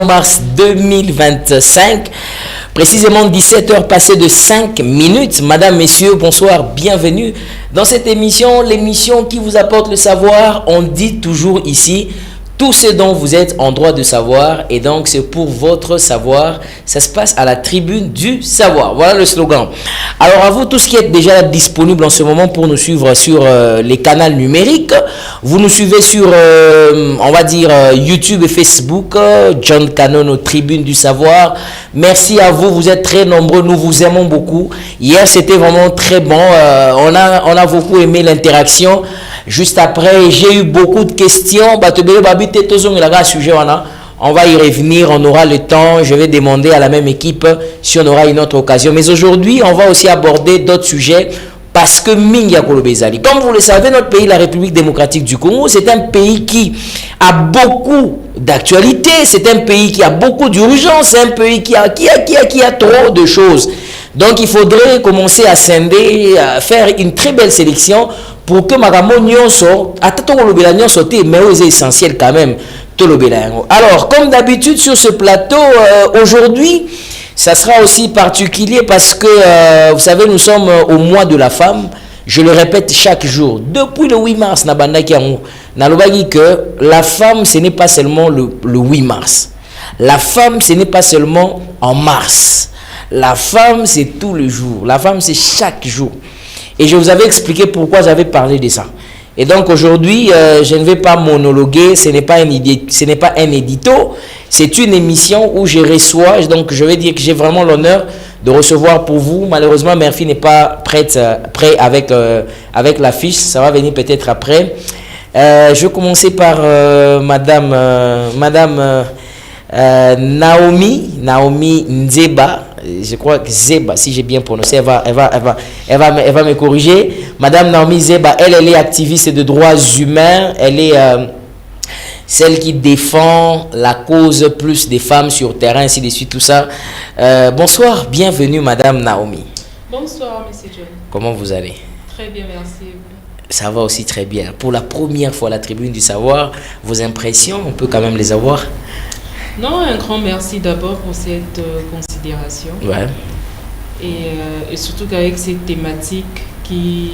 Mars 2025, précisément 17h passées de 5 minutes. Madame, messieurs, bonsoir, bienvenue dans cette émission, l'émission qui vous apporte le savoir. On dit toujours ici, tout ce dont vous êtes en droit de savoir, et donc c'est pour votre savoir. Ça se passe à la tribune du savoir. Voilà le slogan. Alors à vous tous qui êtes déjà disponibles en ce moment pour nous suivre sur les canaux numériques, vous nous suivez sur, on va dire, YouTube et Facebook, John Cannon, tribune du savoir. Merci à vous, vous êtes très nombreux, nous vous aimons beaucoup. Hier c'était vraiment très bon, on a beaucoup aimé l'interaction. Juste après, j'ai eu beaucoup de questions. On va y revenir, on aura le temps. Je vais demander à la même équipe si on aura une autre occasion. Mais aujourd'hui, on va aussi aborder d'autres sujets parce que Mingia Kolobezali. Comme vous le savez, notre pays, la République démocratique du Congo, c'est un pays qui a beaucoup d'actualité. C'est un pays qui a beaucoup d'urgence. C'est un pays qui a trop de choses. Donc, il faudrait commencer à scinder, à faire une très belle sélection pour que Magamo Nyonso, mais c'est essentiel quand même. Alors, comme d'habitude sur ce plateau, aujourd'hui, ça sera aussi particulier parce que, vous savez, nous sommes au mois de la femme. Je le répète chaque jour. Depuis le 8 mars, que la femme, ce n'est pas seulement le 8 mars. La femme, ce n'est pas seulement en mars. La femme, c'est tous les jours. La femme, c'est chaque jour. Et je vous avais expliqué pourquoi j'avais parlé de ça. Et donc aujourd'hui, je ne vais pas monologuer, ce n'est pas un édito, c'est une émission où je reçois, donc je vais dire que j'ai vraiment l'honneur de recevoir pour vous. Malheureusement, Murphy n'est pas prêt avec l'affiche, ça va venir peut-être après. Je vais commencer par Madame Naomi Nzeba. Je crois que Zeba, si j'ai bien prononcé, elle va me corriger. Madame Naomi Zeba, elle est activiste de droits humains. Elle est celle qui défend la cause plus des femmes sur terrain, ainsi de suite, tout ça. Bonsoir, bienvenue Madame Naomi. Bonsoir Monsieur John. Comment vous allez? Très bien, merci. Ça va aussi très bien. Pour la première fois à la tribune du savoir, vos impressions, on peut quand même les avoir? Non, un grand merci d'abord pour cette considération. Ouais. Et surtout qu'avec cette thématique qui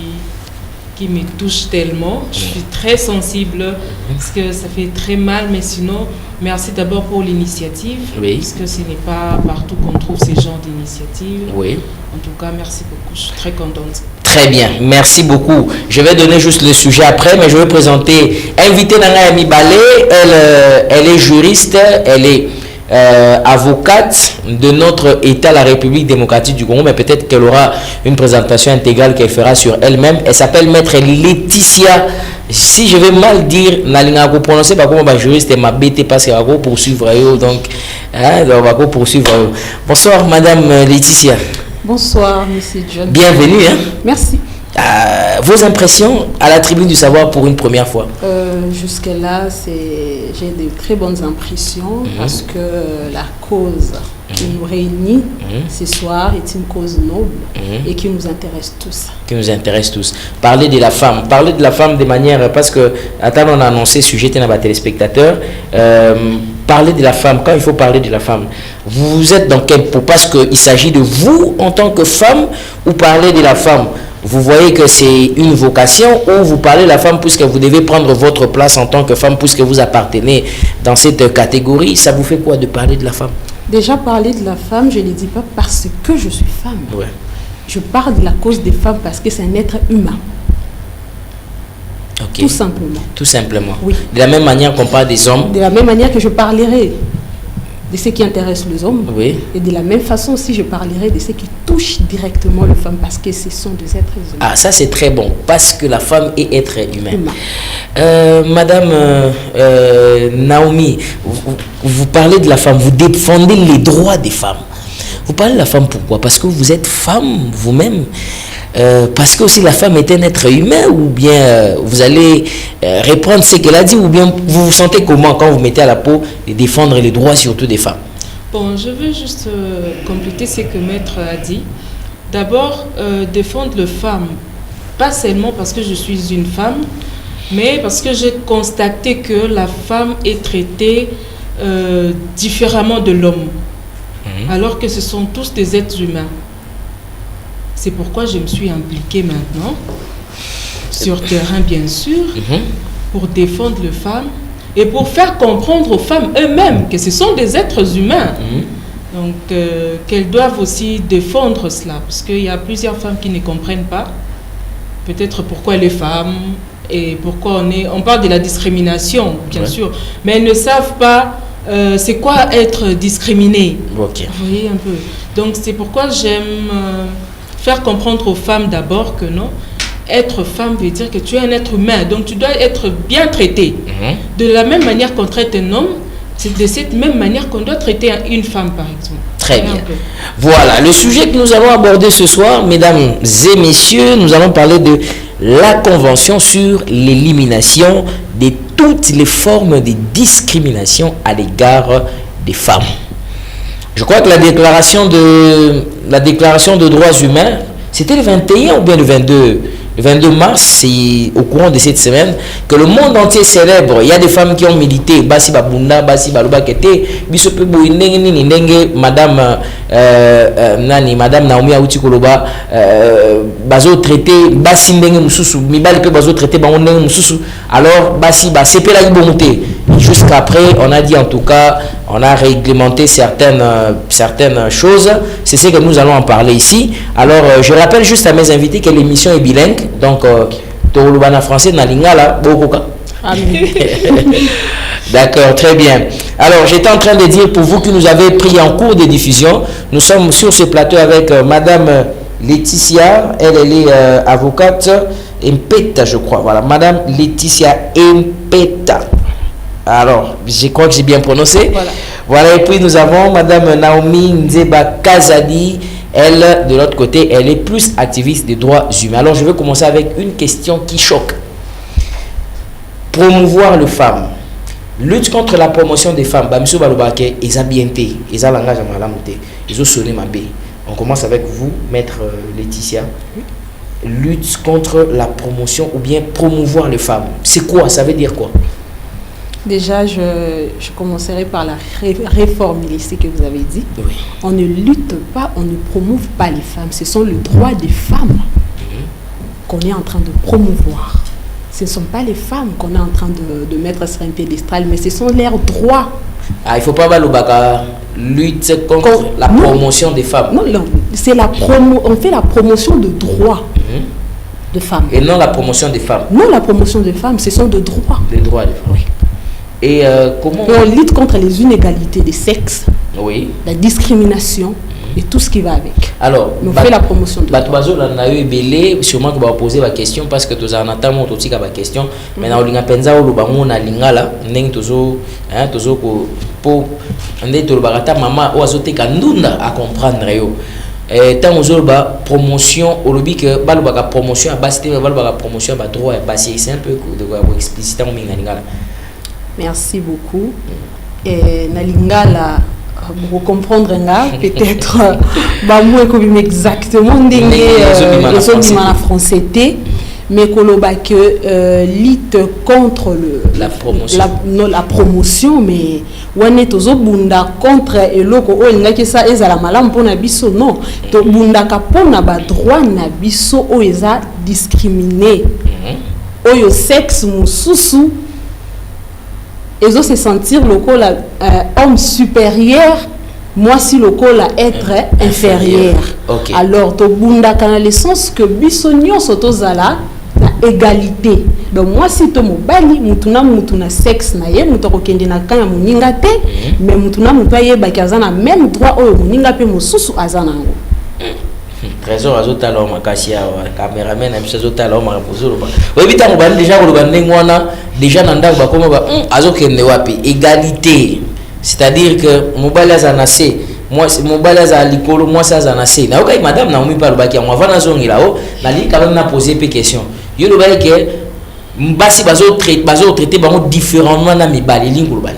me touche tellement, je suis très sensible parce que ça fait très mal, mais sinon, merci d'abord pour l'initiative. Oui. Parce que ce n'est pas partout qu'on trouve ces genres d'initiatives. Oui. En tout cas, merci beaucoup, je suis très contente. Très bien, merci beaucoup. Je vais donner juste le sujet après, mais je vais présenter invité Nanga Mibale. Elle est juriste, elle est avocate de notre État, la République démocratique du Congo, mais peut-être qu'elle aura une présentation intégrale qu'elle fera sur elle-même. Elle s'appelle Maître Laetitia. Si je vais mal dire, vous prononcez pas comme un juriste, ma bête parce qu'elle va poursuivre. Donc, on va poursuivre. Bonsoir, Madame Laetitia. Bonsoir, Monsieur John. Bienvenue. Merci. Vos impressions à la tribune du savoir pour une première fois? Jusque-là, j'ai de très bonnes impressions parce que la cause qui nous réunit ce soir est une cause noble et qui nous intéresse tous. Qui nous intéresse tous. Parler de la femme de manière, parce que, attends, on a annoncé ce sujet à nos téléspectateurs. Parler de la femme, quand il faut parler de la femme, vous êtes dans quel pot? Parce qu'il s'agit de vous en tant que femme ou parler de la femme? Vous voyez que c'est une vocation ou vous parlez de la femme puisque vous devez prendre votre place en tant que femme puisque vous appartenez dans cette catégorie? Ça vous fait quoi de parler de la femme? Déjà, parler de la femme, je ne le dis pas parce que je suis femme. Ouais. Je parle de la cause des femmes parce que c'est un être humain. Okay. Tout simplement. Tout simplement. Oui. De la même manière qu'on parle des hommes. De la même manière que je parlerai de ce qui intéresse les hommes. Oui. Et de la même façon aussi, je parlerai de ce qui touche directement les femmes parce que ce sont des êtres humains. Ah, ça c'est très bon, parce que la femme est être humain. Madame Naomi, vous parlez de la femme, vous défendez les droits des femmes. Vous parlez de la femme pourquoi? Parce que vous êtes femme vous-même. Parce que aussi la femme est un être humain, ou bien vous allez reprendre ce qu'elle a dit, ou bien vous vous sentez comment quand vous mettez à la peau de défendre les droits surtout des femmes? Bon, je veux juste compléter ce que Maître a dit. D'abord, défendre les femmes, pas seulement parce que je suis une femme, mais parce que j'ai constaté que la femme est traitée différemment de l'homme, alors que ce sont tous des êtres humains. C'est pourquoi je me suis impliquée maintenant, sur terrain bien sûr, pour défendre les femmes et pour faire comprendre aux femmes eux-mêmes que ce sont des êtres humains. Donc, qu'elles doivent aussi défendre cela, parce qu'il y a plusieurs femmes qui ne comprennent pas, peut-être pourquoi les femmes, et pourquoi on parle de la discrimination, bien sûr, mais elles ne savent pas c'est quoi être discriminé. Vous voyez un peu. Donc, c'est pourquoi j'aime faire comprendre aux femmes d'abord que non, être femme veut dire que tu es un être humain, donc tu dois être bien traité. De la même manière qu'on traite un homme, c'est de cette même manière qu'on doit traiter une femme, par exemple. Très bien. Voilà, le sujet que nous allons aborder ce soir, mesdames et messieurs, nous allons parler de la Convention sur l'élimination de toutes les formes de discrimination à l'égard des femmes. Je crois que la déclaration de droits humains, c'était le 21 ou bien le 22 mars, c'est au courant de cette semaine que le monde entier célèbre. Il y a des femmes qui ont milité. Basi Babunda, Basi Baluba Kete, Bisope Boinenge, Madame Naomi Aouti Koloba, Bazo traité, Basi Ndenge Mususu, Mibali que Bazo traité, Ndenge Mususu. Alors, Basi, c'est pas la bonté. Jusqu'après, on a dit en tout cas, on a réglementé certaines choses. C'est ce que nous allons en parler ici. Alors, je rappelle juste à mes invités que l'émission est bilingue. Donc, Torulubana français, Nalingala, Bokoka. D'accord, très bien. Alors, j'étais en train de dire pour vous que nous avez pris en cours de diffusion, nous sommes sur ce plateau avec Madame Laetitia. Elle est avocate Impeta, je crois. Voilà, Madame Laetitia Impeta. Alors, je crois que j'ai bien prononcé. Voilà, et puis nous avons Madame Naomi Nzeba Kazadi. Elle, de l'autre côté, elle est plus activiste des droits humains. Alors, je vais commencer avec une question qui choque. Promouvoir les femmes. Lutte contre la promotion des femmes. Bamiso Balobake, ils ont bien été. Ils ont langage à malamouté. Ils ont sonné ma baie. On commence avec vous, Maître Laetitia. Lutte contre la promotion ou bien promouvoir les femmes. C'est quoi? Ça veut dire quoi? Déjà, je commencerai par la réforme illicite que vous avez dit. Oui. On ne lutte pas, on ne promouve pas les femmes. Ce sont les droits des femmes qu'on est en train de promouvoir. Ce ne sont pas les femmes qu'on est en train de mettre sur un piédestal, mais ce sont leurs droits. Ah, il ne faut pas balobaka lutte contre la promotion des femmes. Non, c'est on fait la promotion de droits de femmes. Et non la promotion des femmes. Non, la promotion des femmes, ce sont des droits. Les droits des femmes. Oui. Et comment on lutte contre les inégalités de sexe, la discrimination et tout ce qui va avec. Alors, on fait la promotion de Batubazo, on a eu belé, sûrement que va poser la question parce que tous en attendant aussi la question. Maintenant, on a pensé au Lubango na lingala, n'eng toujours, pour ande to barata maman ou azote kandunda à comprendre yo. Tant aux ba promotion au lobby que balobaka promotion à basité balobaka promotion à droit à passer, c'est un peu de expliciter au lingala. Merci beaucoup. Et Nalingala, pour comprendre peut-être, exactement les français, mais que lutte contre la promotion, mais on est aux bunda contre et loko que ça est à la malam pour nabiso non. To bunda kapona ba droit nabiso o eza discriminé. Oyo sexe mususu. Ils ont se sentir local homme supérieur, moi si local être inférieur. Okay. Alors to bunda kana le sens que bisonyo sotozala na égalité. Donc moi si to mobali mutuna sexe na ye mutoko kende na kanya muninga te, mais mutuna mupaye bakazana même droit oyo muninga pe mususu azana ngo. Trésor azota la makasia caméraman azota la marapozo ba webita mobali déjà ko bandeng wana déjà nanda ba koma ba azokende wapi égalité, c'est-à-dire que mobali azanase moi mobali azalikolo moi ça azanase na okai madame Naomi Balobaki on va na zongi là-haut na li quand même na poser peu question yo lo ba que mbasi bazo traiter bango différemment na mibali lingolo bani.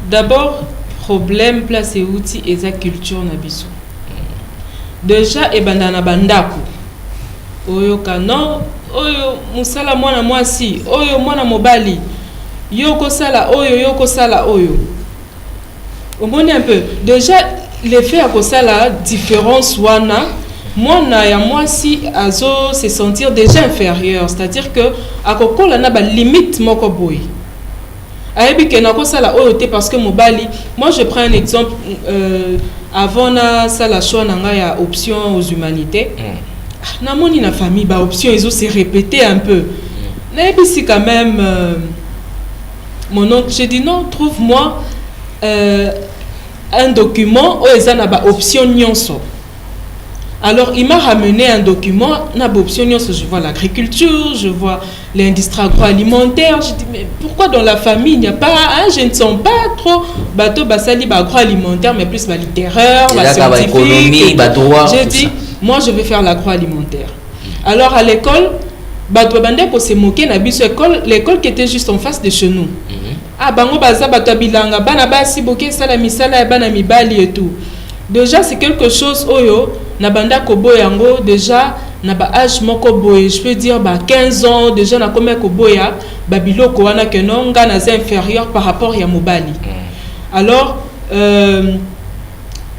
D'abord problème place et outils et sa culture na biso. Déjà ebandana bandako oyo kano oyo musala mwana mwasi oyo mwana mobali yoko sala oyo. Au moins un peu. Déjà, l'effet à la différence wana, moi si azo se sentir déjà inférieur, c'est-à-dire que à koko la na ba limite moko boy. Ayebi ke na ko sala oyote parce que mobali, moi je prends un exemple avant na sala choix na ya option aux humanités. Na moni na famille ba option ils ont se répéter un peu. Na yebi si quand même mon oncle, j'ai dit non, trouve-moi un document où ils ont une option nyonso. Alors il m'a ramené un document, une option nyonso. Je vois l'agriculture, je vois l'industrie agroalimentaire. Je dis mais pourquoi dans la famille il n'y a pas, je ne sens pas trop bateau basali agroalimentaire mais plus littéraire, scientifique. J'ai dit moi je vais faire l'agroalimentaire. Alors à l'école, se moquer l'école qui était juste en face de chez nous. Ah bango baza batabilanga bana basi boke sala misala ya bana mibali et tout. Déjà c'est quelque chose oyo na banda ko boyango déjà na ba âge moko boye, je peux dire 15 ans déjà na komé ko boya ba biloko wana que non nga na inférieur par rapport ya mobali. Alors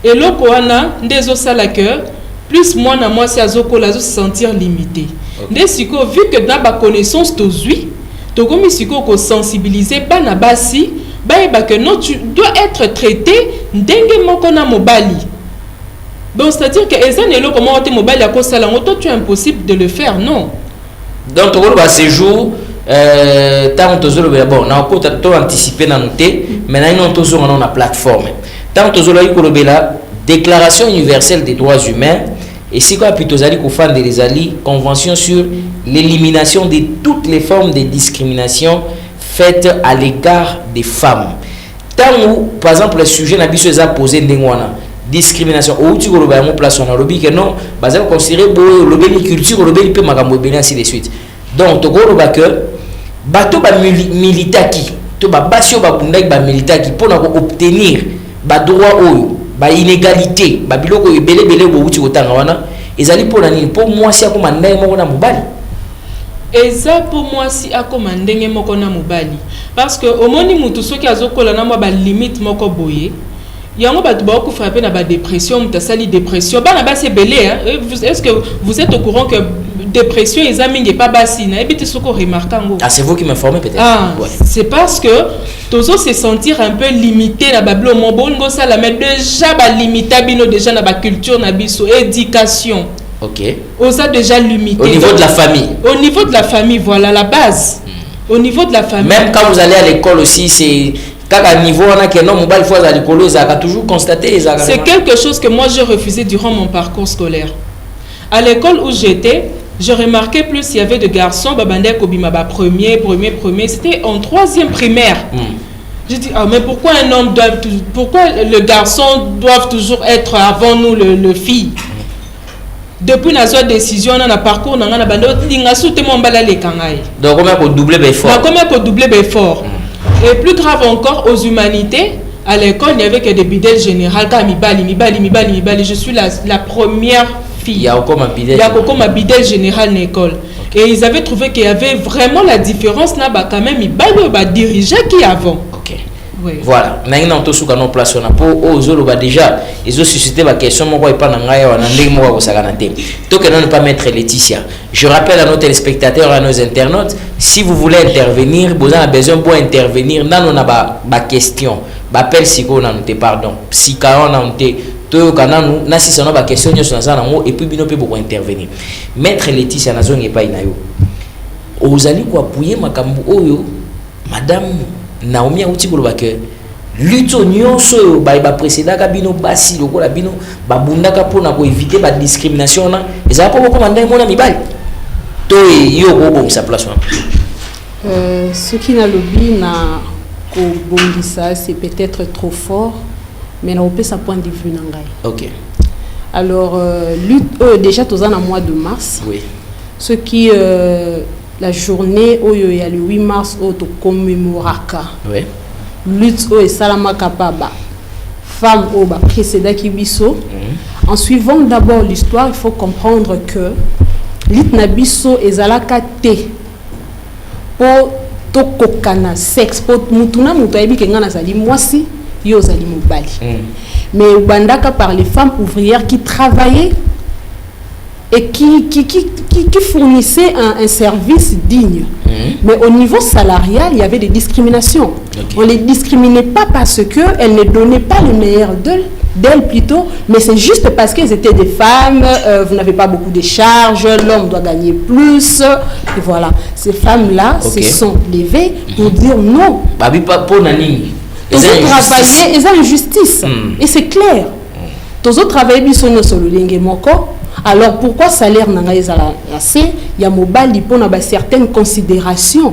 eloko wana ndezo sala que plus moi na moi si azoko la se sentir limité. Nde siko vu que dans ba connaissance tozui to komi siko ko sensibiliser bana basi ba que non tu dois être traité ndenge moko na mobali. Donc c'est-à-dire que ezanelo comment te mobali ko sala ngoto tu es impossible de le faire, non. Donc to ba séjour tant tozolo bon na ko to anticiper na noté maintenant non tozolo na plateforme tant tozolo ko lobela déclaration universelle des droits humains. Et si quoi plutôt zali kofande les ali convention sur l'élimination de toutes les formes de discrimination faites à l'égard des femmes. Tant où par exemple le sujet n'a biso za posé ndengwana discrimination ou tu ko ba mo place on a lobi que non baza considérer bo lobeli culture lobeli pe makambo beli ainsi de suite. Donc to ko ba que bato ba militaki to ba basio ba bundaki ba militaki pour obtenir ba droit oyo ba inégalité ba biloko ebele bo uti kotanga wana ezali pour nani pour moi si akoma ndenge moko na mobali eza pour moi si akoma ndenge moko na mobali parce que au moni mutu soki azokola na mo ba limite moko boye yango ba tuba ko frapper na ba dépression mutasali dépression bana ba se belé est-ce que vous êtes au courant que dépression examine n'est pas bassine et puis soko remarquango. Ah c'est vous qui m'informez peut-être. Ah ouais. C'est parce que tozo se sentir un peu limité na bablo mon bongo ça la mais déjà ba limité bino déjà na ba culture na biso éducation. OK. Osa déjà limité. Au niveau de la famille. Au niveau de la famille voilà la base. Au niveau de la famille. Même quand vous allez à l'école aussi c'est à niveau on a que non mobile fois à l'école ça a toujours constaté c'est quelque chose que moi j'ai refusé durant mon parcours scolaire. À l'école où j'étais je remarquais plus il y avait de garçons babandé kobima ba premier c'était en 3e primaire. Je dis ah mais pourquoi un homme pourquoi le garçon doivent toujours être avant nous le fille. Depuis notre décision on a parcours on a bandé linga souté mon bala les kangai. Donc comment pour doubler l'effort. Comment pour doubler l'effort. Et plus grave encore aux humanités à l'école il n'y avait que des bidels générales comme mibali je suis la première fille. Il y a encore ma bidel général à l'école. Et ils avaient trouvé qu'il y avait vraiment la différence là quand même il dirigeait qui avant. OK. Oui. Voilà. Maintenant tout ce qu'on a placé on a pour aux déjà ils ont suscité la question moi pas na ngai wana ndenge moi ko sakana te. Donc ne pas mettre Laetitia. Je rappelle à nos téléspectateurs à nos internautes si vous voulez intervenir, vous avez besoin pour intervenir dans on a ba question. Ba appel siko na noté pardon. Sika on a noté to kananu na si ça na ba question nyo sana ngo et puis bino pe pour intervenir. Maître Laetitia na zonge pa inayo. Ozali ko appuyer makambo oyo madame Naomi Auti koloba que luto nyonso ba précédent ka bino basi lokola bino babundaka pona ko éviter ba discrimination na ezala ko ko mandai mona mibali to yo ko bon sa place ce qui n'a lobby na ko bongisa c'est peut-être trop fort mais na opé sa point de vue nangai. OK. Alors lutte déjà tous en mois de mars. Oui. Ce qui la journée où il y a le 8 mars où tu commémoraka. Oui. Lutte où salama kapaba. Femme au bas précédent qui biso. En suivant d'abord l'histoire, il faut comprendre que lutte na biso ezalaka te pour to kokana sexe pot mutuna mutu ayebi ke ngana zali mwasi yo zali mobali mais bandaka par les femmes ouvrières qui travaillaient et qui fournissaient un service digne. Mais au niveau salarial, il y avait des discriminations. On ne les discriminait pas parce qu'elles ne donnaient pas le meilleur d'elles plutôt, mais c'est juste parce qu'elles étaient des femmes, vous n'avez pas beaucoup de charges, l'homme doit gagner plus. Et voilà, ces femmes-là se sont levées pour dire non. Ils ont travaillé, ils ont une justice. Et c'est clair. Tous autres travaillent bien sur le lingue moko. Alors pourquoi salaire n'a pas assez? Il y a mobile pour certaines considérations.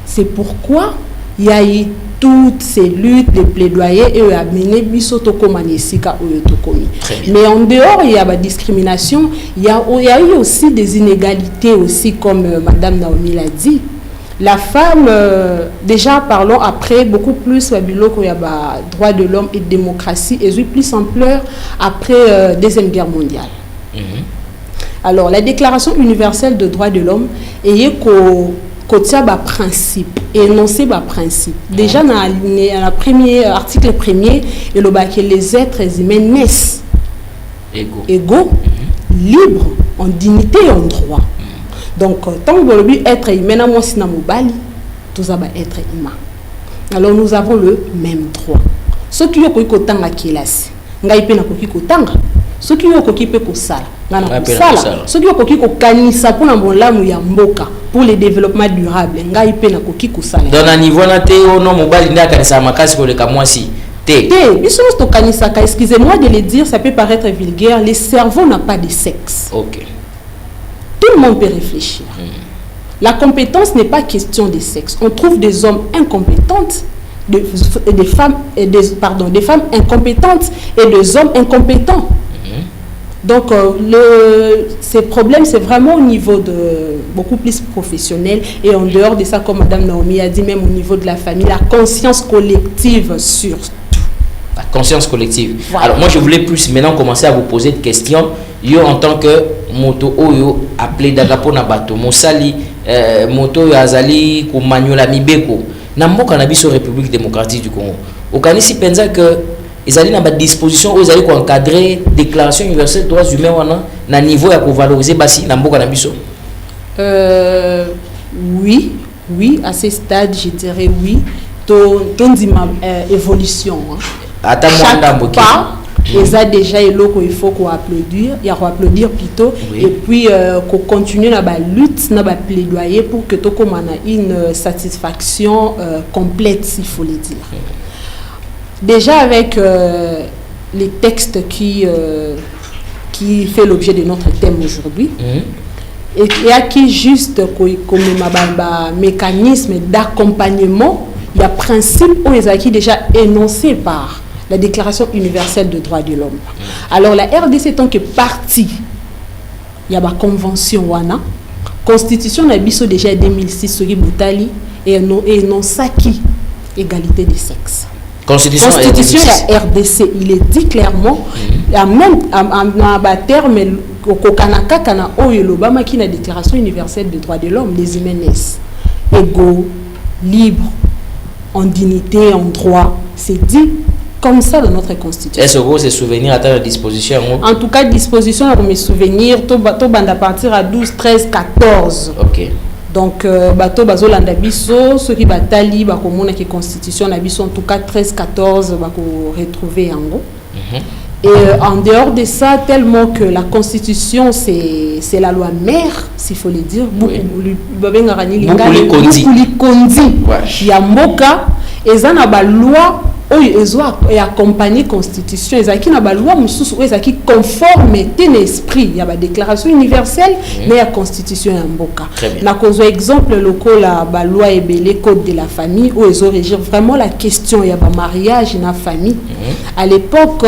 C'est pourquoi il y a eu toutes ces luttes, les plaidoyers et amené bisoto comme anisika ou yotokomi. Mais en dehors il y a la discrimination, il y a eu aussi des inégalités aussi comme Madame Naomi l'a dit. La femme, déjà parlons après beaucoup plus il y a droit de l'homme et démocratie et plus ampleur après Deuxième Guerre mondiale. Alors la Déclaration universelle de droits de l'homme est qu'au principe énoncé par principe. Déjà dans le premier article premier, il y a que les êtres humains naissent égaux, libres, en dignité et en droit. Donc tant que vous être humain, tous ça va être humain. Alors nous avons le même droit. Ceux qui ont kotanga kilasi, ngai pe na koki kotanga. Ceux qui ont koki pe kosala, ngana kosala. Ceux qui ont koki kokanisa pour na bolamu ya mboka pour le développement durable, ngai pe na koki kosala. Dans un niveau na te ono mobali nda kanisa makasi ko le kamwasi. Excusez-moi de le dire, ça peut paraître vulgaire, le cerveau n'a pas de sexe. OK. Tout le monde peut réfléchir. La compétence n'est pas question de sexe. On trouve des hommes incompétentes, des femmes incompétentes et des hommes incompétents. Donc, ces problèmes, c'est vraiment au niveau de beaucoup plus professionnel. Et en dehors de ça, comme Madame Naomi a dit, même au niveau de la famille, la conscience collective surtout. La conscience collective. Voilà. Alors, moi, je voulais plus maintenant commencer à vous poser des questions. Yo, en tant que moto oyo appelé Dagapo Nabato, Mosali, moto Azali, Kumanyola Mibeko, Namboka Nabiso République démocratique du Congo. Au Kanisi pensa que ils allaient dans la disposition où ils allaient encadrer déclaration universelle des droits humains na niveau à valoriser basi Namboka Nabiso. Oui, à ce stade, je dirais oui. Ton évolution. Chaque pas, ils ont déjà il faut qu'on applaudir, il y a applaudir plutôt, et puis qu'on continue dans la lutte, dans la plaidoyer pour que tout comme on a une satisfaction complète, s'il faut le dire. Déjà avec les textes qui fait l'objet de notre thème aujourd'hui, et à qui juste comme un mécanisme d'accompagnement, il y a principe où ils ont déjà énoncé par la Déclaration universelle des droits de l'homme. Alors la RDC tant que partie, il y a la convention wana, constitution na biso déjà 2006 sur Boutali et non saki égalité des sexes. Constitution la RDC, il est dit clairement, même à terme au Kanaka kana l'Obama qui la Déclaration universelle des droits de l'homme, les humains naissent égaux, libres, en dignité, en droit, c'est dit comme ça dans notre constitution. Est-ce que ces souvenirs à la disposition? En tout cas, disposition pour mes souvenirs, tout bande à partir à 12, 13, 14. OK. Donc, bateau bazolanda biso, ceux qui batali, bakomona qui constitution na biso en tout cas 13, 14, bako retrouver en gros. Et en dehors de ça, tellement que la constitution c'est la loi mère, s'il faut le dire, beaucoup il y a moka et ça n'a pas loi et accompagner constitution et qui n'a pas loi qui conforme l'esprit il y a la déclaration universelle mais la constitution en boka na cause exemple local la loi et belé code de la famille où ils ont régir vraiment la question il y a ba mariage dans la famille à l'époque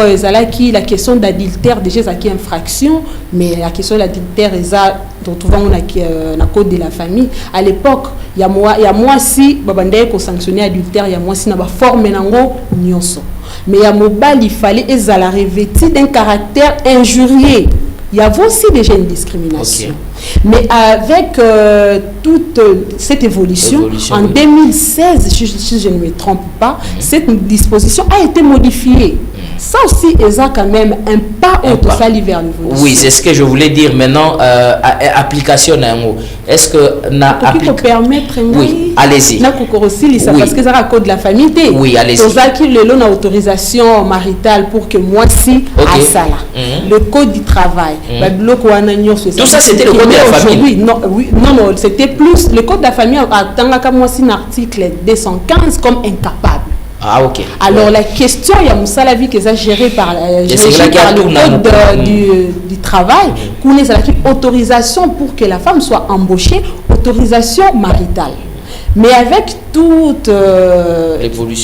qui la question d'adultère déjà qui infraction mais la question de l'adultère retrouvons na code de la famille à l'époque il y a moi si babandé ko sanctionner adultère il y a moi si na ba forme nango nyonso mais ya mobile il fallait ezala revêtir d'un caractère injurieux. Il y avait aussi déjà une discrimination. Mais avec toute cette évolution, en 2016, si je ne me trompe pas, cette disposition a été modifiée. Ça aussi, ils ont quand même un pas au total vers l'évolution. Oui, c'est ce que je voulais dire. Maintenant, application, est-ce que na peut permettre? Oui, allez-y. Parce que ça a code de la famille. Oui, allez-y. Le autorisation maritale pour que moi si à ça là. Le code du travail. Tout ça, c'était le code de la famille. Non, c'était plus le code de la famille a moi si un article 215 comme incapable. Ah, ok. Alors, la question, il y a Moussa vie qui est gérée par le code du travail, qu'on est avec autorisation pour que la femme soit embauchée, autorisation maritale. Mais avec toute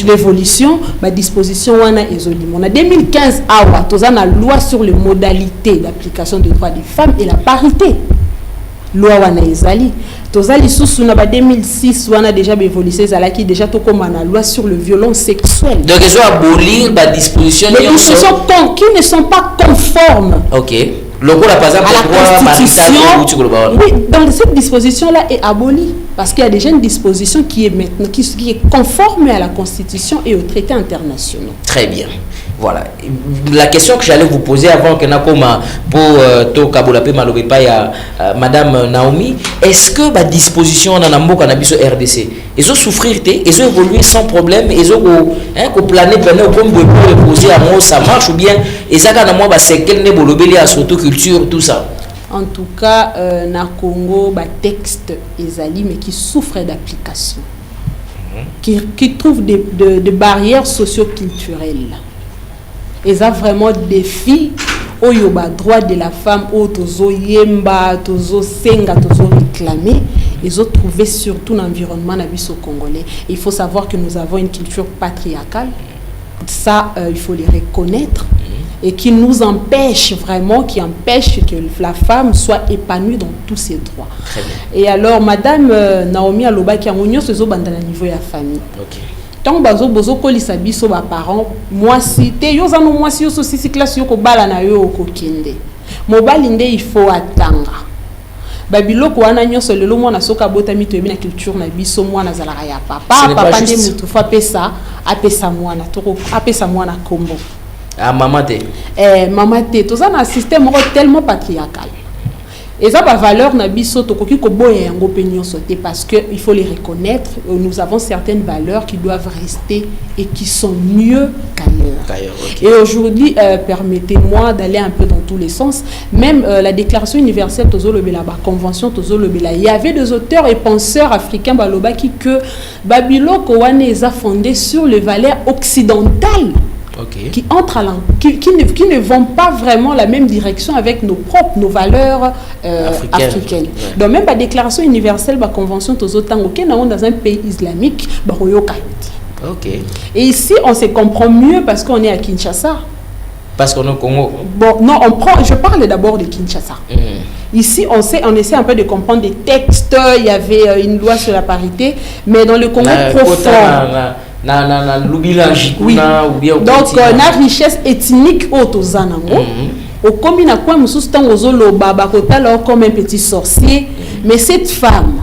l'évolution, ma disposition, on a 2015, on a la loi sur les modalités d'application des droits des femmes et la parité. Loi wana ezali tozali susu na ba 2006 wana déjà évolué qui déjà to comme na loi sur le violon sexuel. Donc ils ont abolir ba disposition qui ne sont pas conformes. OK. Logo la par exemple droit oui, donc cette disposition là est abolie parce qu'il y a déjà une disposition qui est maintenant qui est conforme à la Constitution et aux traités internationaux. Très bien. Voilà. La question que j'allais vous poser avant que Nakoma pour Tokaboulape Malobepa ya Madame Naomi, est-ce que la disposition dans Nambo Canabiso RDC, ils ont souffrir, ils ont évolué sans problème, ils ont plané comme de reposer à moi ça marche ou bien et ça quand moi c'est quel n'est bolobeli à culture tout ça. En tout cas, na Congo, texte ezali mais qui souffre d'application, qui trouve des barrières socio-culturelles. Ils ont vraiment des filles où il y a droit de la femme, où tozo yemba, tozo senga, tozo réclamer. Ils ont trouvé surtout l'environnement nabiso congolais. Il faut savoir que nous avons une culture patriarcale. Ça, il faut les reconnaître. Et qui nous empêche vraiment, qui empêche que la femme soit épanouie dans tous ses droits. Et alors, Madame Naomi Aloba qui a mon se zo banda na niveau de la famille. Okay. Tant bazo bozo kolisa biso ba parents moi si te yo za no moi si yo so si classe yo ko bala na yo ko kende mobali nde il faut atanga babiloko wana nyonso lelo mwana soka botami to na culture na biso mwana zalaka ya papa nde mutu fa pesa apesa mwana toko apesa mwana kombo maman te to za na système tellement patriarcal. Et ça, la valeur n'a biso tokoki ko boya yango pe nyonso te parce que il faut les reconnaître. Nous avons certaines valeurs qui doivent rester et qui sont mieux qu'ailleurs. Okay. Et aujourd'hui, permettez-moi d'aller un peu dans tous les sens. Même la Déclaration universelle Tozo Lobela, Convention Tozo Lobela, il y avait des auteurs et penseurs africains balobaki que Babylone Kowane est fondé sur les valeurs occidentales. Okay. Qui entrent qui ne vont pas vraiment la même direction avec nos valeurs africaines. Ouais. Donc même la déclaration universelle, la convention Tozotango, qui est dans un pays islamique, okay. Et ici on se comprend mieux parce qu'on est à Kinshasa. Parce qu'on est au Congo. Bon, non, je parle d'abord de Kinshasa. Ici, on essaie un peu de comprendre des textes. Il y avait une loi sur la parité, mais dans le Congo profond. Oui. Donc la richesse ethnique autozanango au combien à quoi mususu tango zolo baba kotala comme un petit sorcier mais cette femme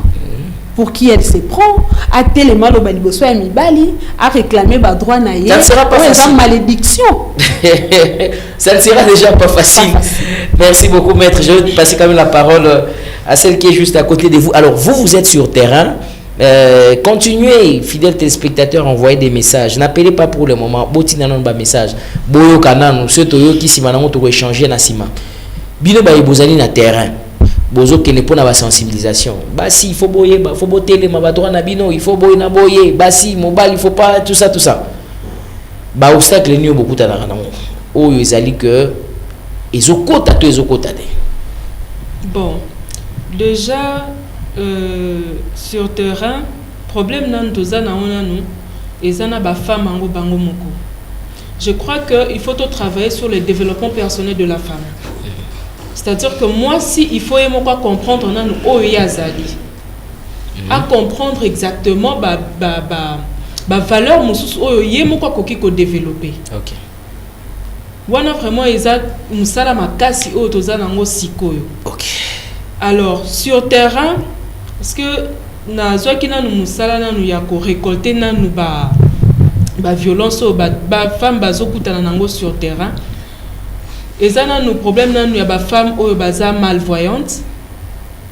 pour qui elle se prend a tellement le baliboso ya mibali a réclamé ba droit na ye. Ça ne sera pas facile. Malédiction. Ça ne sera déjà pas facile. Merci beaucoup maître. Je vais passer quand même la parole à celle qui est juste à côté de vous. Alors vous êtes sur terrain. Continuez, fidèles téléspectateurs, envoyez des messages. N'appelez pas pour le moment. Botina non ba message. Boyo kananu, ce toyo qui si manamo to échanger na sima. Bino ba ibozali na terrain. Bozo kene pona ba sensibilisation. Bah si il faut boyer, bah faut boter ma ba droit na bino, il faut boyer na boyer. Bah si mobile, il faut pas tout ça. Bah obstacle ni beaucoup ta na nango. Oyo ezali que ezokota to ezokota de. Bon, déjà sur terrain problème nan toza na ona nous et ça na ba femme ango bango moko. Je crois que il faut travailler sur le développement personnel de la femme. C'est-à-dire que moi si il faut yemoko comprendre nan oyo yazali à comprendre exactement ba valeur mususu oyo yemoko koki ko développer. OK. Wana vraiment eza musala makasi oyo toza nango sikoyo. OK. Alors, sur terrain, parce que na zoaki na nous musala na nous ya ko récolter na nous ba violence ba femme bazokutana nango sur terrain. Et ça na nous problème na nous ya ba femme o baza malvoyante.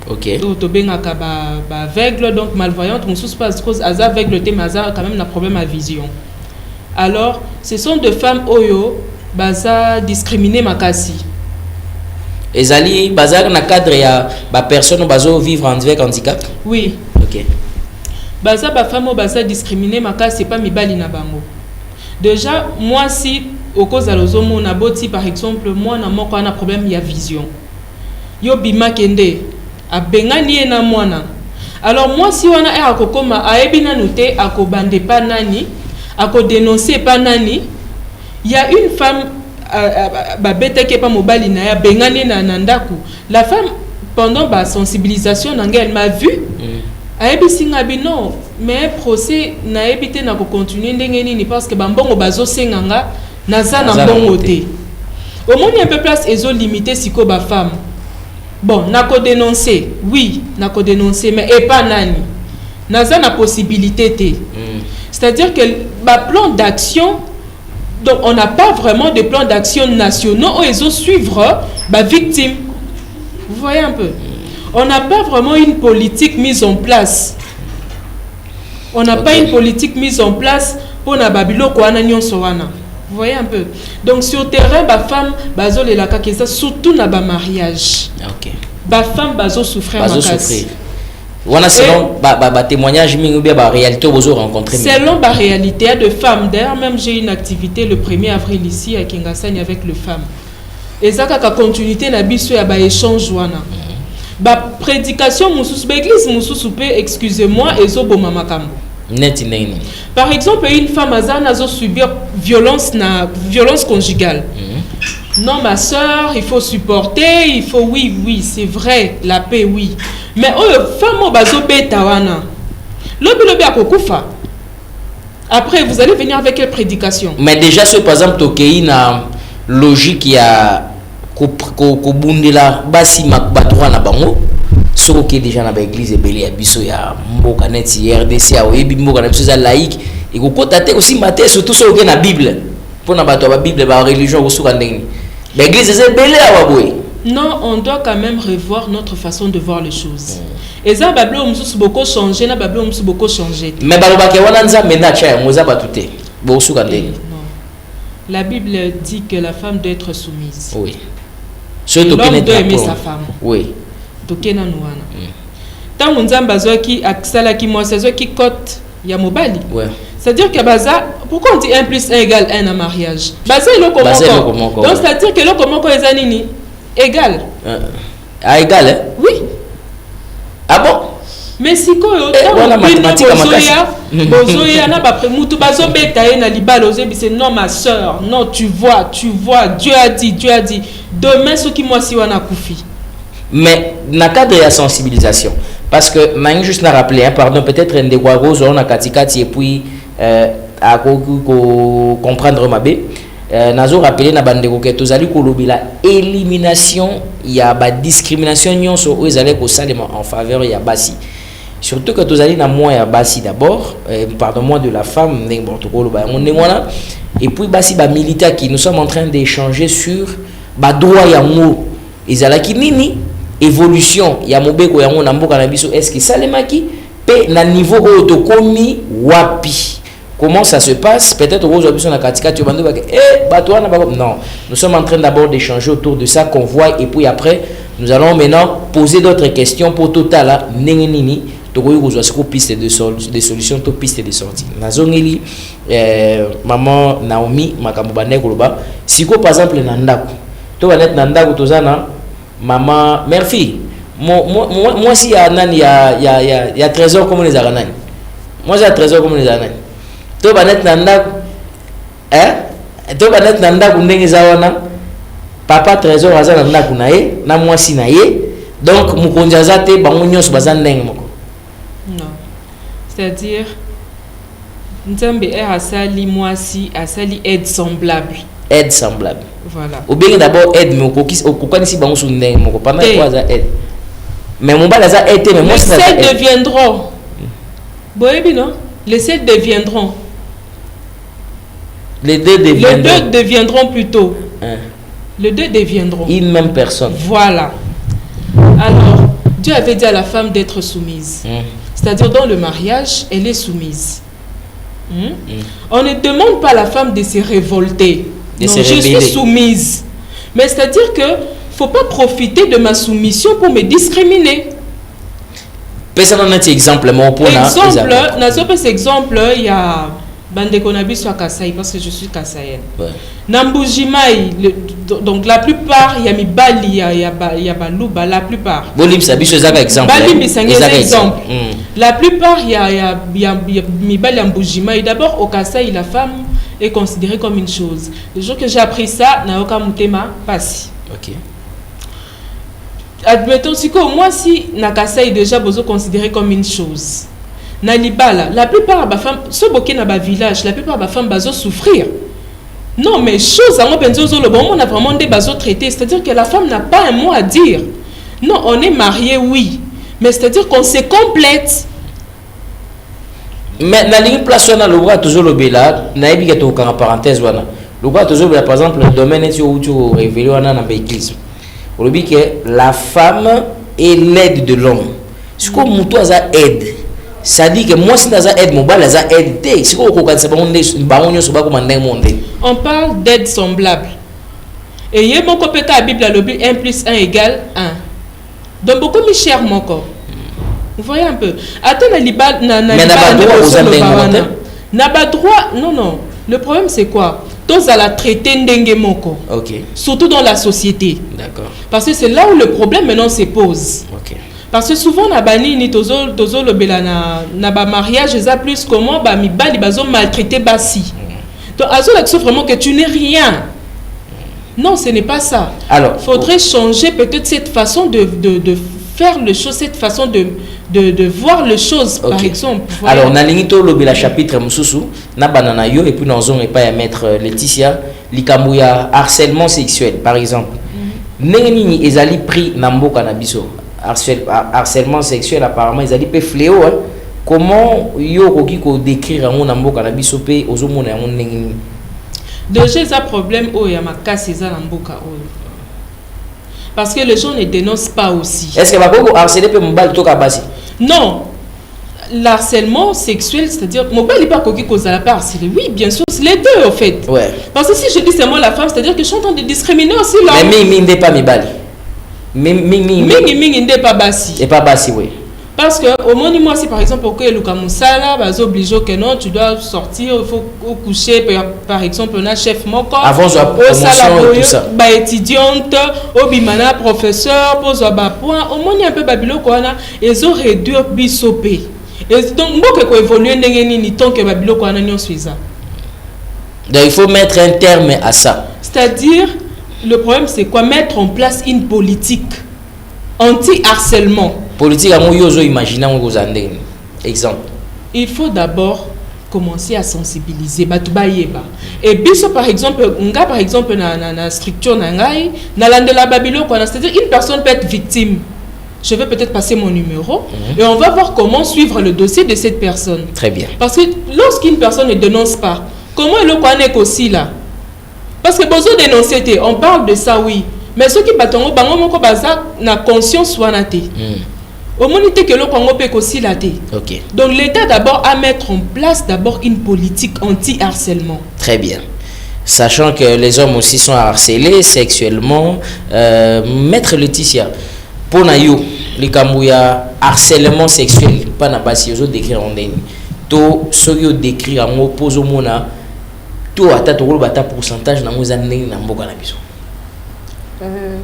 OK. Donc to bengaka ba aveugle, donc malvoyante, mususu parce que aza aveugle te mais aza quand même un problème à vision. Alors, ce sont des femmes oyo baza discriminées makasi. Ezali bazar na cadre ya ba personne bazo vivre avec handicap. Oui. OK. Baza ba femme baza discriminé makasi c'est pas mibali na bango. Déjà moi si au cause alozo mona boti par exemple moi na moko na problème ya vision. Yo bima kende a bengani na mwana. Alors moi si wana e akokoma ayebi na noté akobande pa nani, ako dénoncer pa nani, il y a une femme la femme pendant la sensibilisation elle m'a vu non mais procès n'a évité na continuer ndengeni parce que bambongo bazo senganga naza na bongo te au moins un peu place ezo limité siko ba femme bon nako dénoncer oui nako dénoncer mais et pas nani naza na possibilité te c'est-à-dire que ba plan d'action. Donc, on n'a pas vraiment de plan d'action nationaux où ils ont suivre les victimes. Vous voyez un peu? On n'a pas vraiment une politique mise en place. On n'a pas une politique mise en place pour la Babylone Kouananion Sowana. Vous voyez un peu? Donc, sur le terrain, les femmes, surtout dans le mariage. Les femmes, souffrir. Voilà, selon témoignage, réalité, vous rencontré. Selon la réalité de femmes, d'ailleurs, même j'ai une activité le 1er avril ici à Kingasani avec les femmes. Et ça, la continuité, n'a pas échange. La prédication, l'église, excusez-moi, et zo boma makambo. Par exemple, une femme a subi violence conjugale. Non, ma soeur, il faut supporter, il faut, oui, c'est vrai, la paix, oui. Mais femme bazo beta wana. Lobi akokufa. Après vous allez venir avec quelle prédication? Mais déjà ce par exemple tokei na logique ya ko bundela basi makbatwa na bango. Soko ke déjà na ba église ebele ya biso ya mboka neti RDC a oyebi mboka na biso za laïque et ko kotate aussi maté surtout soko ke na Bible. Pour na bato ba Bible ba religion ko suka ndenge. Ba église ebele a waboy. Non, on doit quand même revoir notre façon de voir les choses. Et ça, Bablo Moussous beaucoup changé, na Bablo Moussous beaucoup changé. Mais Balobake Wananza mena cha moza batute. Bosu kandeng. Non. La Bible dit que la femme doit être soumise. Oui. L'homme doit aimer sa femme. Oui. Tokena nouana. Tant Nzamba zoki aksala ki moi c'est qui cote ya mobali. Ouais. C'est-à-dire que baza pourquoi on dit 1 plus 1 égale 1 en mariage? Baza il comment. Donc c'est-à-dire que là comment ko ezanini égal. Égal hein? Oui. Ah bon? Mais si quoi voilà mathématique bozoya na ba mutu bazo beta na libala ozebi c'est non ma sœur, non tu vois, Dieu a dit demain ce qui moi si wana kufi. Mais na cadre de la sensibilisation parce que m'a juste na rappeler hein, pardon peut-être un des rose on a katikati et puis à comprendre ma bé nazo rappeler na bande ko tozali ko lobila élimination ya ba discrimination nyonso o ezali ko salema en faveur ya basi surtout que tozali na moi ya basi d'abord pardon moi de la femme n'importe quoi lo ba on ngona et puis basi ba militaire qui nous sommes en train d'échanger sur ba droit ya ngo ezalaki nini évolution ya mobeko yango na mboka na biso est-ce que salemaki pe na niveau o to komi wapi. Comment ça se passe? Peut-être aux options non, nous sommes en train d'abord d'échanger autour de ça qu'on voit et puis après nous allons maintenant poser d'autres questions pour total nengenini piste de solutions to piste de sortie. Nazongeli maman Naomi makambo bande koloba siko par exemple nandako to banet nandako tozana maman Murphy moi si ya nani ya trésor comme les aranani moi j'ai trésor comme les aranani to banet nandako to banet nandako ndenge zawana papa trésor azana ndako na ye na mwasi na ye donc mukonzi azate bango nyonso bazana ndenge moko. Non, c'est-à-dire Nzambe asali mwasi asali aide semblable. Aide semblable. Voilà. Ou bien d'abord aide mais au kokani si bango su ndenge moko pendant quoi ça aide. Mais mon bal a été, mais moi les 7 deviendront. Boébi, non? Les 7 deviendront. Les 2 deviendront. Les 2 deviendront plutôt. Les 2 deviendront. Une même personne. Voilà. Alors, Dieu avait dit à la femme d'être soumise. C'est-à-dire, dans le mariage, elle est soumise. On ne demande pas à la femme de se révolter. Non, je suis soumise. Mais c'est-à-dire que faut pas profiter de ma soumission pour me discriminer. Personne n'a un exemple, mon point. Exemple, il y a Bande Konabi soit Kasaï parce que je suis Kasaïenne. Nambujimaï, donc la plupart, il y a Mibali, il y a Balouba, la plupart. Bolim Sabi, c'est un exemple. Exemple. La plupart, il y a Mibali Nambujimaï. D'abord, au Kasaï, la femme est considérée comme une chose. Le jour que j'ai appris ça, Naoka Mutema passe. Ok. Admettons, moi, si Nakasa est déjà considéré comme une chose, Nalibala, la plupart des femmes, ceux qui sont dans le village, la plupart des femmes vont souffrir. Non, mais chose, on a vraiment des bases traitées, c'est-à-dire que la femme n'a pas un mot à dire. Non, on est marié, oui, mais c'est-à-dire qu'on se complète. Mais dans la place, on a le droit toujours le bela, naïbi qui est en parenthèse, le droit toujours par exemple, le domaine est où tu révélé dans l'église. On dit que la femme est l'aide de l'homme. Si on aide, ça dit que moi si on aide, mon bal aide. Si on parle d'aide semblable. Et il y a mon copé à la Bible, 1 plus 1 égale 1. Donc beaucoup plus cher mon corps. Vous voyez un peu. Attends, n'a pas droit. Non. Le problème c'est quoi? Tous à la traiter n'dengue moko. Okay. Surtout dans la société. D'accord. Parce que c'est là où le problème maintenant se pose. Okay. Parce que souvent na bani ni tozo le bela na ba mariage ça plus comment ba mi bali bazo maltraiter basi. Donc azo là vraiment que tu n'es rien. Non, ce n'est pas ça. Alors, faudrait changer peut-être cette façon de faire les choses, cette façon de voir les choses, par exemple. Voilà. Alors, on a le chapitre Moussoussou, na banana yo, et puis nous avons pas à mettre Laetitia, likamouya harcèlement sexuel, par exemple. Nengi ezali pris nambo kanabiso. Harcèlement sexuel, apparemment, ezali pe fléau. Comment yo koki ko décrire un nambo kanabiso pe ozomona un nengi? Déjà, ça problème où il y a ma casse, c'est ça namboka. Parce que les gens ne dénoncent pas aussi. Est-ce que vous harcelez pour mobile tout kabasi? Non. L'harcèlement sexuel, c'est-à-dire mobile n'est pas coquille cause à la part. Oui, bien sûr, c'est les deux en fait. Ouais. Parce que si je dis c'est moi la femme, c'est-à-dire que je suis en train de discriminer aussi l'homme. Mais mi n'est pas mibali. Mi n'est pas basi. Et pas basi, oui. Parce que au moins moi si par exemple que le Kamusala va obligé que non tu dois sortir, il faut coucher par exemple on a chef moko avant la promotion et tout ça ba étudiante obimana professeur pose ba point au moins un peu babilo ko na ils ont réduire bisopé et donc moi que évoluer ndenge ni tant que babilo ko na nyonso ça. Donc il faut mettre un terme à ça. C'est-à-dire le problème c'est quoi? Mettre en place une politique anti-harcèlement. Politique à moi imaginer vous andeng. Exemple. Il faut d'abord commencer à sensibiliser batubayeba. Et biso par exemple, nga par exemple na structure na ngai na landela babilo quoi, c'est-à-dire une personne peut être victime. Je vais peut-être passer mon numéro et on va voir comment suivre le dossier de cette personne. Très bien. Parce que lorsqu'une personne ne dénonce pas, comment elle le connaît aussi là? Parce que besoin dénoncer, on parle de ça oui, mais ceux qui battent bango moko baza na conscience wanate. Au moins, que le Congo peut aussi la thé. Ok. Donc l'État d'abord à mettre en place d'abord une politique anti-harcèlement. Très bien. Sachant que les hommes aussi sont harcelés sexuellement, Maître Laetitia, pour naïo, les Kamouya harcèlement sexuel, pas na basi aux décrire en ligne. To soyo décrire en oppose au mona, to ata to rôle bata pourcentage na mozane na mboka na biso.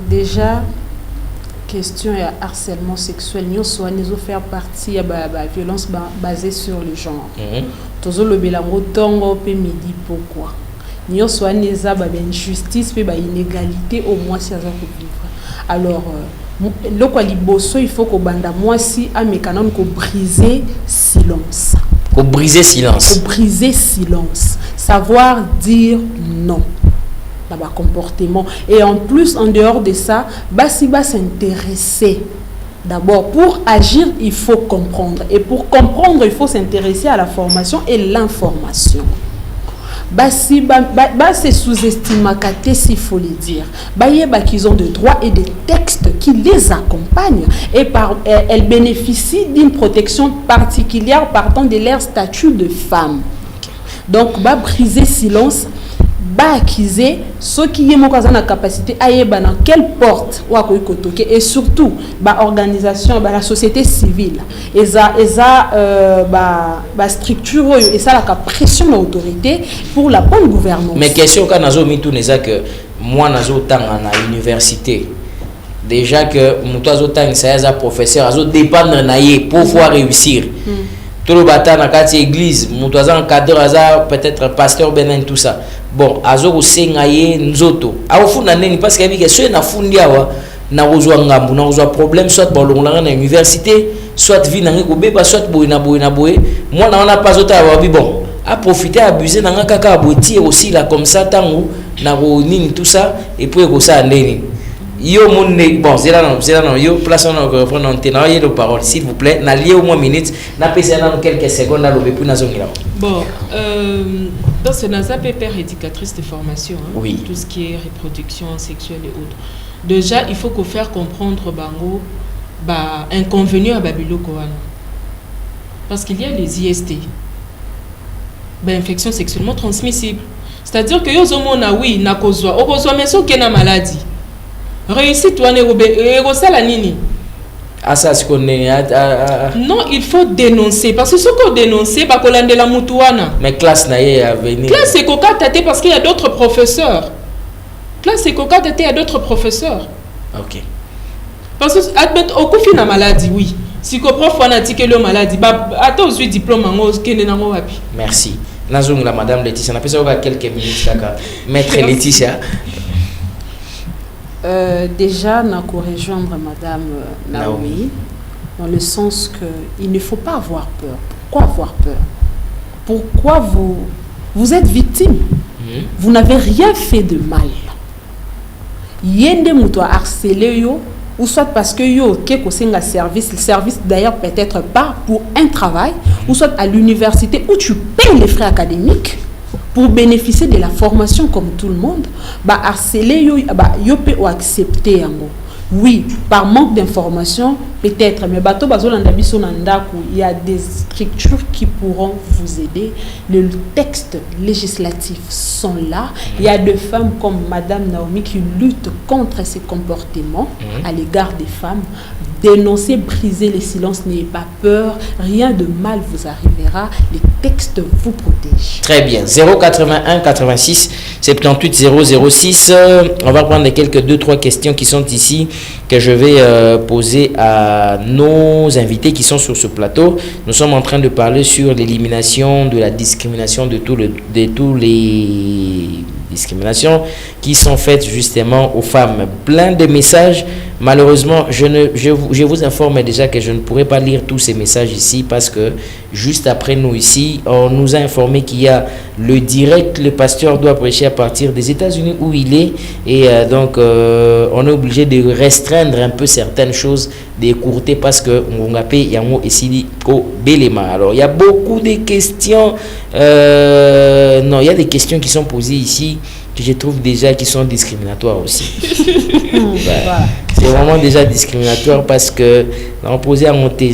Déjà question et harcèlement sexuel nous soit nous faire partie de la violence basée sur le genre. Tous le belango tongo pe midi pourquoi nous soit nous a injustice pe inégalité au moins si ça peut vivre. Alors le quoi liboso il faut que banda moi si a mécanon ko briser silence. Ko briser silence. Ko briser silence. Savoir dire non. Dans le comportement et en plus en dehors de ça basi s'intéresser D'abord, pour agir, il faut comprendre. Et pour comprendre, il faut s'intéresser à la formation et l'information. C'est sous-estimé, s'il faut le dire. Qu'ils ont des droits et des textes qui les accompagnent. Et elles bénéficient d'une protection particulière partant de leur statut de femme. Donc, briser silence. Acquiser ceux qui ont la capacité à dans quelle porte et surtout organisation la société civile et ça structure et ça la pression de l'autorité pour la bonne gouvernance. Mais question quand nazo mi tout que moi nazo tang à l'université déjà que muto tang ça professeur azo dépendre naie pour pouvoir réussir. Tout le bataille dans la église, muto cadre peut-être pasteur benen tout ça. Bon, azo sengaye nzoto. Au fond nani parce que ceux na fundi awa na rozwa ngambu na rozwa problème soit bolonga na université, soit vie na ngobeba soit boina. Moi na on a pas autant avoir bon, à profiter abuser na kaka aboti aussi là comme ça tango na nini tout ça et puis ko ça ndeni. Yo monde bon, c'est là non yo place on reprendre en tenant le parole s'il vous plaît, na lié au moins minutes, na pesa dans quelques secondes na lobe pour na zongira. Bon, parce que Naza est père éducatrice de formation, hein, oui. Tout ce qui est reproduction sexuelle et autres. Déjà, il faut qu'on faire comprendre bango inconvénient à Babylone Koana. Parce qu'il y a les IST, infections sexuellement transmissibles. C'est-à-dire que yo zomona oui na kozwa, mais so kena maladie. Réussite toi ne la nini. Ah ça c'est qu'on est non, il faut dénoncer parce que ce qu'on dénonce pas qu'on de la mutuana. Mais classe naie à venir. Classe c'est coca tâté parce qu'il y a d'autres professeurs. Classe c'est coca tâté il y a d'autres professeurs. OK. Parce que admettre au coup na maladie oui. Si ko prof fanatique le maladie attends aussi diplôme en kene nango wapi. Merci. Nazong la madame Laetitia, on a passé quelques minutes chacun. Maître Laetitia. Déjà, nous allons rejoindre Madame Naomi, dans le sens qu'il ne faut pas avoir peur. Pourquoi avoir peur? Pourquoi vous êtes victime? Vous n'avez rien fait de mal. Yende mouto harcelé yo, ou soit parce que yo keko senga service, le service d'ailleurs peut-être pas pour un travail, ou soit à l'université où tu payes les frais académiques. Pour bénéficier de la formation comme tout le monde, harceler yo peut accepter yango. Oui, par manque d'information peut-être, mais bato bazolanda biso na ndako, il y a des structures qui pourront vous aider. Les textes législatifs sont là. Il y a des femmes comme Madame Naomi qui luttent contre ces comportements à l'égard des femmes. Dénoncer, briser les silences, n'ayez pas peur, rien de mal vous arrivera, les textes vous protègent. Très bien, 081 86 78 006, on va prendre quelques 2-3 questions qui sont ici, que je vais poser à nos invités qui sont sur ce plateau. Nous sommes en train de parler sur l'élimination de la discrimination de tous les discriminations qui sont faites justement aux femmes. Plein de messages. Malheureusement, je vous informe déjà que je ne pourrai pas lire tous ces messages ici parce que juste après nous ici, on nous a informé qu'il y a le direct, le pasteur doit prêcher à partir des États-Unis où il est et donc on est obligé de restreindre un peu certaines choses, d'écourter parce que on a payé yango ici au Belema. Alors il y a beaucoup de questions, non, il y a des questions qui sont posées ici que je trouve déjà qui sont discriminatoires aussi. C'est vraiment déjà discriminatoire parce que on posait à monter,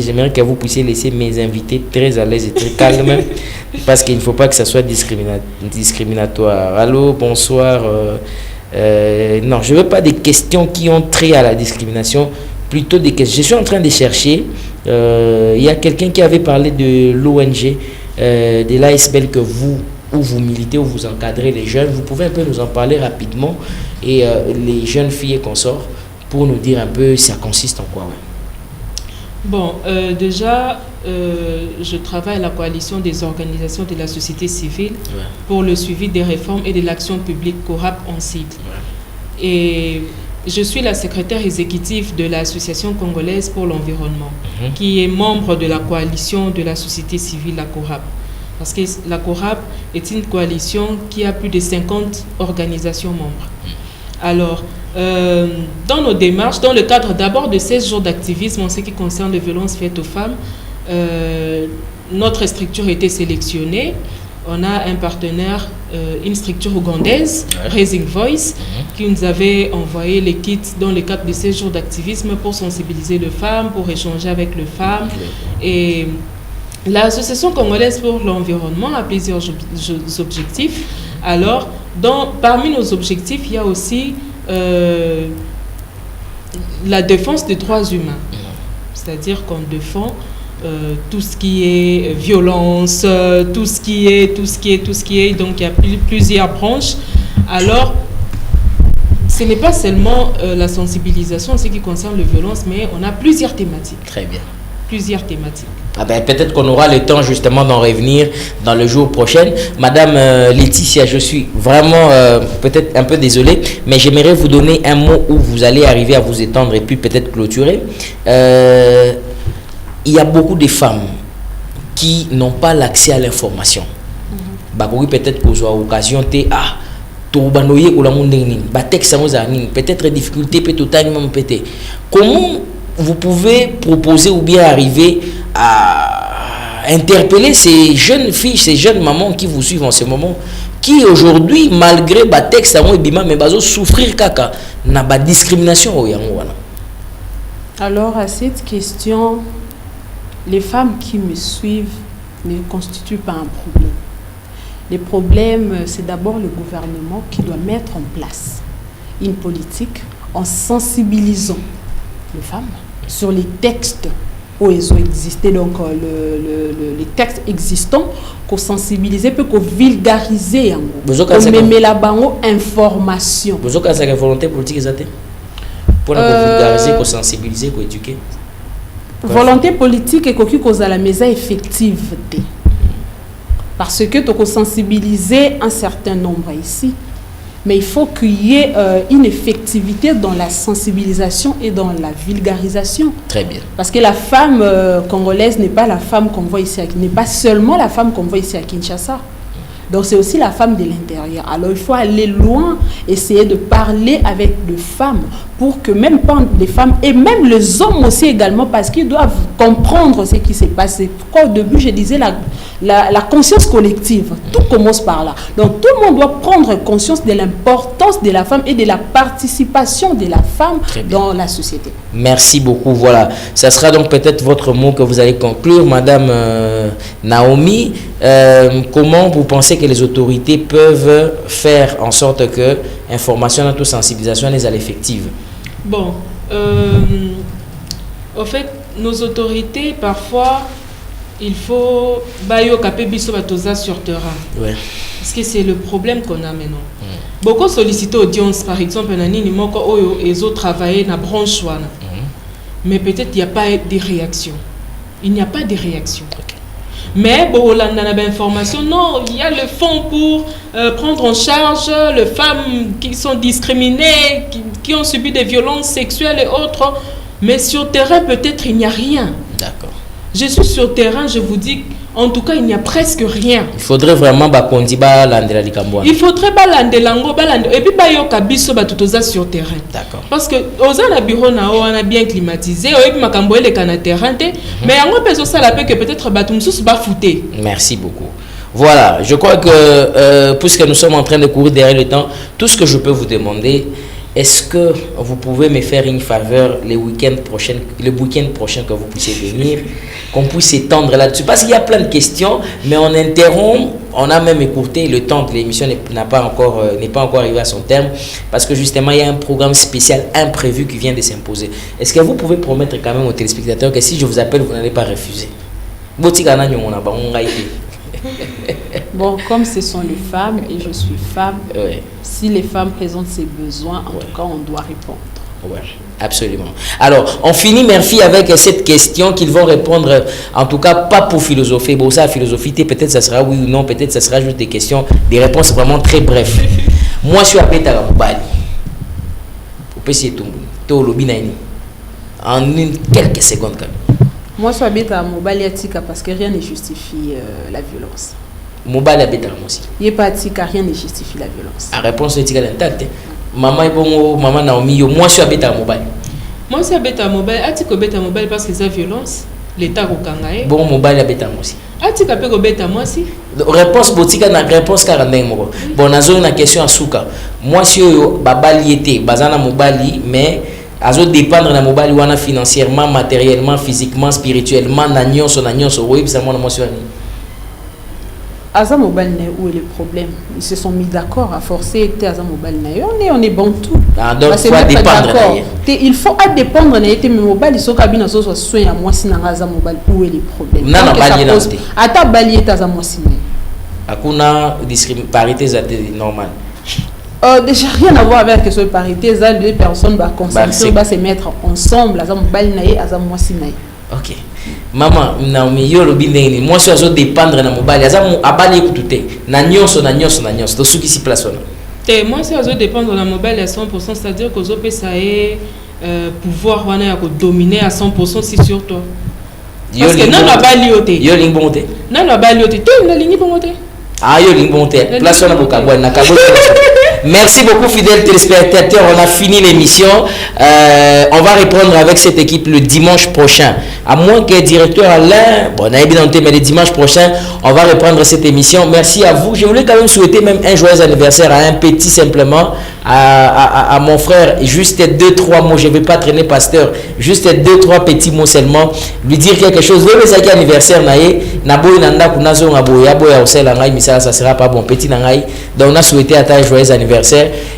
j'aimerais que vous puissiez laisser mes invités très à l'aise et très calmes parce qu'il ne faut pas que ça soit discriminatoire. Allô, bonsoir. Non, je ne veux pas des questions qui ont trait à la discrimination, plutôt des questions. Je suis en train de chercher. Il y a quelqu'un qui avait parlé de l'ONG, de l'ASBL que vous militez, où vous encadrez les jeunes. Vous pouvez un peu nous en parler rapidement et les jeunes filles et consorts pour nous dire un peu ça consiste en quoi. Ouais. Bon, déjà, je travaille à la coalition des organisations de la société civile pour le suivi des réformes et de l'action publique CORAP en site. Et je suis la secrétaire exécutive de l'association congolaise pour l'environnement, qui est membre de la coalition de la société civile, la CORAP. Parce que la CORAP est une coalition qui a plus de 50 organisations membres. Alors, dans nos démarches, dans le cadre d'abord de 16 jours d'activisme en ce qui concerne les violences faites aux femmes, notre structure a été sélectionnée. On a un partenaire, une structure ougandaise, Raising Voice, qui nous avait envoyé les kits dans le cadre de 16 jours d'activisme pour sensibiliser les femmes, pour échanger avec les femmes. Et l'Association congolaise pour l'environnement a plusieurs objectifs. Alors, parmi nos objectifs, il y a aussi la défense des droits humains. C'est-à-dire qu'on défend tout ce qui est violence, tout ce qui est. Donc, il y a plusieurs branches. Alors, ce n'est pas seulement la sensibilisation en ce qui concerne les violences, mais on a plusieurs thématiques. Très bien. Plusieurs thématiques. Peut-être qu'on aura le temps justement d'en revenir dans le jour prochain. Madame Laetitia, je suis vraiment peut-être un peu désolé, mais j'aimerais vous donner un mot où vous allez arriver à vous étendre et puis peut-être clôturer. Il y a beaucoup de femmes qui n'ont pas l'accès à l'information. Peut-être que vous avez l'occasion de peut-être difficulté, peut-être. Comment vous pouvez proposer ou bien arriver à interpeller ces jeunes filles, ces jeunes mamans qui vous suivent en ce moment, qui aujourd'hui, malgré le texte, mais souffrir caca, n'a pas de discrimination. Alors, à cette question, les femmes qui me suivent ne constituent pas un problème. Le problème, c'est d'abord le gouvernement qui doit mettre en place une politique en sensibilisant les femmes sur les textes où ils ont existé, donc les textes existants, qu'on sensibilise, puis qu'on vulgarise, qu'on met la bango information. Vous avez une volonté politique pour vulgariser, qu'on sensibiliser, qu'on éduquer. Volonté politique et qu'on a la maison effective. Parce que tu as sensibilisé un certain nombre ici. Mais il faut qu'il y ait une effectivité dans la sensibilisation et dans la vulgarisation. Très bien. Parce que la femme congolaise n'est pas la femme qu'on voit ici, n'est pas seulement la femme qu'on voit ici à Kinshasa. Donc c'est aussi la femme de l'intérieur. Alors il faut aller loin, essayer de parler avec les femmes pour que même pas les femmes et même les hommes aussi également, parce qu'ils doivent comprendre ce qui s'est passé. Pourquoi au début je disais la conscience collective, tout commence par là. Donc tout le monde doit prendre conscience de l'importance de la femme et de la participation de la femme dans la société. Merci beaucoup. Voilà, ça sera donc peut-être votre mot que vous allez conclure, Madame Naomi. Comment vous pensez que les autorités peuvent faire en sorte que information et sensibilisation les effectives? Bon, en fait, nos autorités, parfois, il faut sur terrain. Ouais. Parce que c'est le problème qu'on a maintenant. Beaucoup sollicitent audience, par exemple, ils ont travaillé dans la branche. Mais peut-être il n'y a pas de réaction. Il n'y a pas de réaction. Okay. Mais bon, on a l'information, non, il y a le fonds pour prendre en charge les femmes qui sont discriminées, qui ont subi des violences sexuelles et autres. Mais sur terrain, peut-être il n'y a rien. D'accord. Je suis sur terrain, je vous dis, en tout cas, il n'y a presque rien. Il faudrait vraiment qu'on dise il faudrait et puis sur terrain. D'accord. Parce que aux bureau on a bien climatisé, mais on peut ça que peut-être Merci beaucoup. Voilà, je crois que puisque nous sommes en train de courir derrière le temps, tout ce que je peux vous demander, est-ce que vous pouvez me faire une faveur le week-end prochain que vous puissiez venir, qu'on puisse s'étendre là-dessus? Parce qu'il y a plein de questions, mais on interrompt, on a même écourté le temps que l'émission n'est pas encore arrivé à son terme, parce que justement, il y a un programme spécial imprévu qui vient de s'imposer. Est-ce que vous pouvez promettre quand même aux téléspectateurs que si je vous appelle, vous n'allez pas refuser? Bon, comme ce sont les femmes et je suis femme, oui. Si les femmes présentent ses besoins, en tout cas, on doit répondre. Oui, absolument. Alors, on finit, merci, avec cette question qu'ils vont répondre, en tout cas, pas pour philosopher. Bon, ça, la philosophie, peut-être ça sera oui ou non, peut-être ça sera juste des questions, des réponses vraiment très brèves. Moi, je suis appelé à Bali. Vous pouvez essayer tout le monde. En quelques secondes. Moi, je suis habité à Mobaliatika parce que rien ne justifie la violence. Mobali habite à moi aussi. Il n'est pas Tika, rien ne justifie la violence. La réponse est intacte. maman Naomi, moi je suis habité à mobile. Moi je suis habité à mobile. Ati ko beta mobile parce que c'est violence. L'État ko kangaye. Bon mobile habité à moi aussi. Ati ka pe ko beta moi aussi. Réponse botika na réponse 40 moko. Bon nazo na question à Souka. Moi si yo babali était bazana mobile mais azo dépendre na mobile wana financièrement, matériellement, physiquement, spirituellement, na nyonso oui ça moi sur ni. Aza mobile où est le problème? Ils se sont mis d'accord à forcer Aza mobile on est bon tout. Ah, donc il faut dépendre. Il faut dépendre mais mobile ils sont cabine so soin à moi si na Aza mobile où est le problème? Non bali na te. Ata bali Aza moi si. Akuna disparité ça normal. Déjà rien à voir avec ce parité, ça deux personnes va consentir va se mettre ensemble Aza mobile na Aza moi si na. OK. Maman Naomi yo lobi ndeni moi je dois dépendre na mobile aza abali écouter na nyonso to suki si place ona te moi je dois dépendre na mobile à 100%, c'est-à-dire que zo pesa pouvoir wana ya ko dominer à 100% si sur toi parce que non abali yote yo ling bonté non abali yote te na lingi bonté ah yo ling bonté place ona bokabwa na kabo. Merci beaucoup fidèles téléspectateurs, on a fini l'émission. On va reprendre avec cette équipe le dimanche prochain. À moins que le directeur Alain, bon, on a bien noté, mais le dimanche prochain, on va reprendre cette émission. Merci à vous. Je voulais quand même souhaiter même un joyeux anniversaire à un petit simplement, à mon frère. Juste 2-3 mots, je ne vais pas traîner pasteur. Juste 2-3 petits mots seulement. Lui dire quelque chose. Oui, mais c'est anniversaire, ça sera pas bon. Petit nangaï. Donc on a souhaité à ta joyeux anniversaire.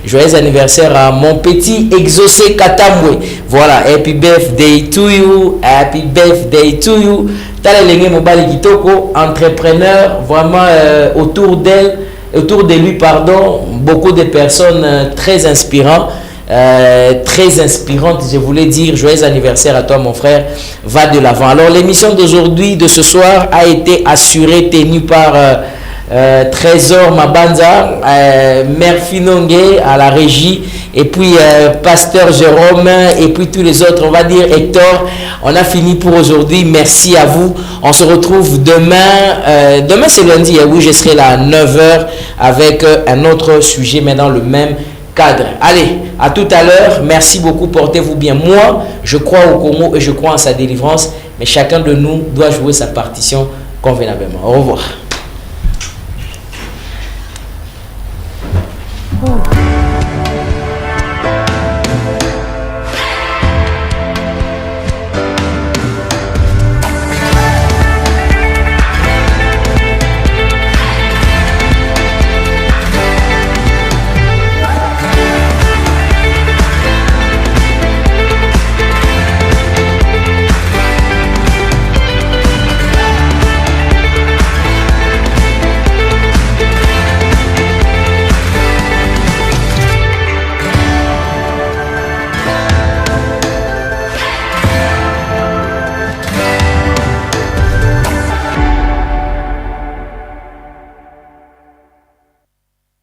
Joyeux anniversaire à mon petit Exaucé Katambwe. Voilà, happy birthday to you, happy birthday to you. Talalenge Mobali Kitoko, entrepreneur, vraiment autour de lui, pardon, beaucoup de personnes très inspirantes. Très inspirante, je voulais dire joyeux anniversaire à toi mon frère, va de l'avant. Alors l'émission d'aujourd'hui, de ce soir a été assurée, tenue par Trésor Mabanza, Mère Finongue à la régie, et puis Pasteur Jérôme, et puis tous les autres, on va dire Hector. On a fini pour aujourd'hui, merci à vous. On se retrouve demain. Demain c'est lundi, oui, je serai là à 9h avec un autre sujet, mais dans le même cadre. Allez, à tout à l'heure. Merci beaucoup, portez-vous bien. Moi, je crois au Congo et je crois en sa délivrance, mais chacun de nous doit jouer sa partition convenablement. Au revoir.